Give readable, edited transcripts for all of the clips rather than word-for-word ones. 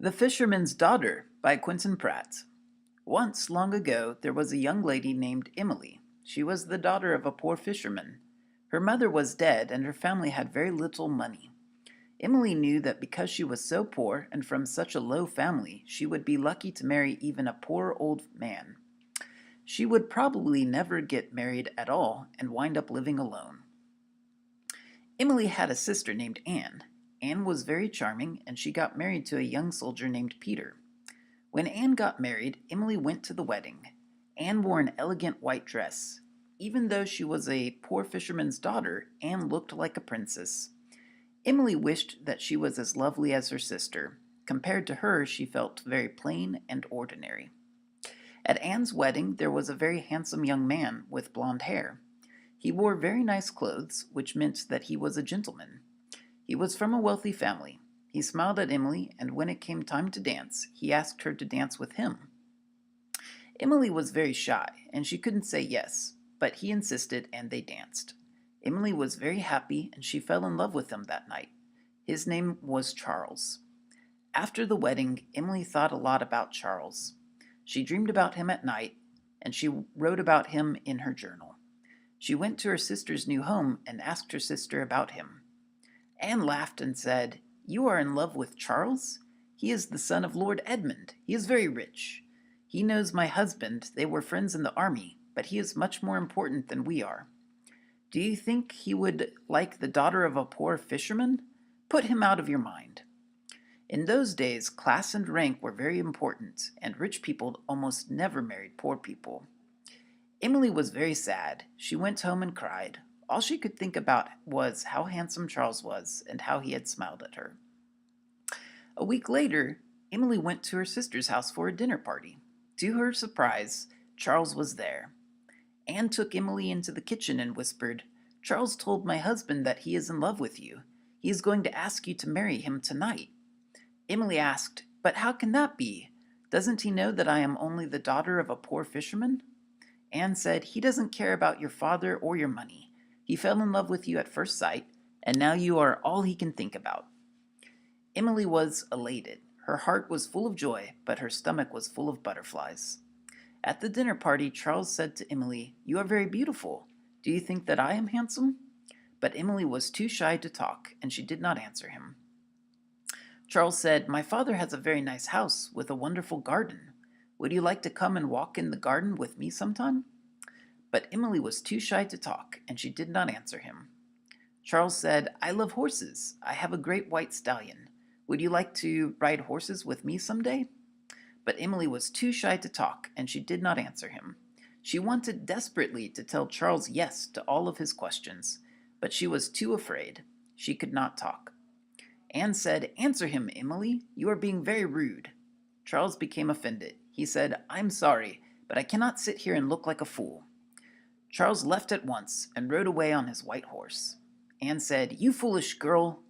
The Fisherman's Daughter by Quentin Pratt. Once, long ago, there was a young lady named Emily. She was the daughter of a poor fisherman. Her mother was dead, and her family had very little money. Emily knew that because she was so poor and from such a low family, she would be lucky to marry even a poor old man. She would probably never get married at all and wind up living alone. Emily had a sister named Anne. Anne was very charming, and she got married to a young soldier named Peter. When Anne got married, Emily went to the wedding. Anne wore an elegant white dress. Even though she was a poor fisherman's daughter, Anne looked like a princess. Emily wished that she was as lovely as her sister. Compared to her, she felt very plain and ordinary. At Anne's wedding, there was a very handsome young man with blonde hair. He wore very nice clothes, which meant that he was a gentleman. He was from a wealthy family. He smiled at Emily, and when it came time to dance, he asked her to dance with him. Emily was very shy, and she couldn't say yes, but he insisted, and they danced. Emily was very happy, and she fell in love with him that night. His name was Charles. After the wedding, Emily thought a lot about Charles. She dreamed about him at night, and she wrote about him in her journal. She went to her sister's new home and asked her sister about him. Anne laughed and said, "You are in love with Charles? He is the son of Lord Edmund. He is very rich. He knows my husband. They were friends in the army, but he is much more important than we are. Do you think he would like the daughter of a poor fisherman? Put him out of your mind." In those days, class and rank were very important, and rich people almost never married poor people. Emily was very sad. She went home and cried. All she could think about was how handsome Charles was and how he had smiled at her. A week later, Emily went to her sister's house for a dinner party. To her surprise, Charles was there. Anne took Emily into the kitchen and whispered, "Charles told my husband that he is in love with you. He is going to ask you to marry him tonight." Emily asked, "But how can that be? Doesn't he know that I am only the daughter of a poor fisherman?" Anne said, "He doesn't care about your father or your money. He fell in love with you at first sight, and now you are all he can think about." Emily was elated. Her heart was full of joy, but her stomach was full of butterflies. At the dinner party, Charles said to Emily, "You are very beautiful. Do you think that I am handsome?" But Emily was too shy to talk, and she did not answer him. Charles said, "My father has a very nice house with a wonderful garden. Would you like to come and walk in the garden with me sometime?" But Emily was too shy to talk, and she did not answer him. Charles said, "I love horses. I have a great white stallion. Would you like to ride horses with me someday?" But Emily was too shy to talk, and she did not answer him. She wanted desperately to tell Charles yes to all of his questions, but she was too afraid. She could not talk. Anne said, "Answer him, Emily. You are being very rude." Charles became offended. He said, "I'm sorry, but I cannot sit here and look like a fool." Charles left at once and rode away on his white horse. Anne said, "You foolish girl!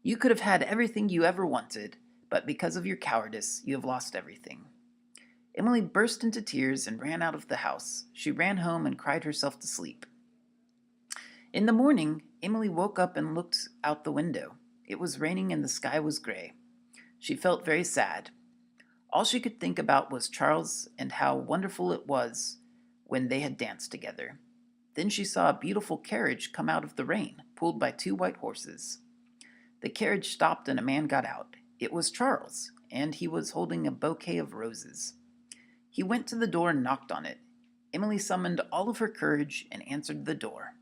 You could have had everything you ever wanted, but because of your cowardice, you have lost everything." Emily burst into tears and ran out of the house. She ran home and cried herself to sleep. In the morning, Emily woke up and looked out the window. It was raining and the sky was gray. She felt very sad. All she could think about was Charles and how wonderful it was when they had danced together. Then she saw a beautiful carriage come out of the rain, pulled by two white horses. The carriage stopped and a man got out. It was Charles, and he was holding a bouquet of roses. He went to the door and knocked on it. Emily summoned all of her courage and answered the door.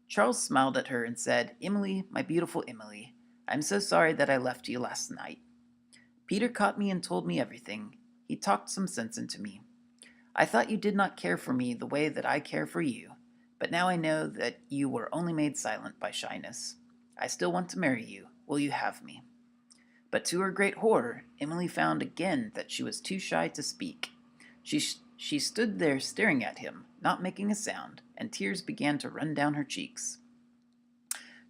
Charles smiled at her and said, "Emily, my beautiful Emily, I'm so sorry that I left you last night. Peter caught me and told me everything. He talked some sense into me. I thought you did not care for me the way that I care for you, but now I know that you were only made silent by shyness. I still want to marry you. Will you have me?" But to her great horror, Emily found again that she was too shy to speak. She stood there staring at him, not making a sound, and tears began to run down her cheeks.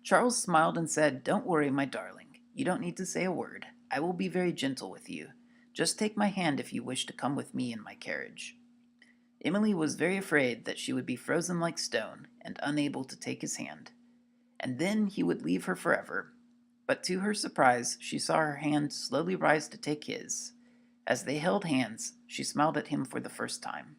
Charles smiled and said, "Don't worry, my darling. You don't need to say a word. I will be very gentle with you. Just take my hand if you wish to come with me in my carriage." Emily was very afraid that she would be frozen like stone and unable to take his hand, and then he would leave her forever. but to her surprise, she saw her hand slowly rise to take his. As they held hands, she smiled at him for the first time.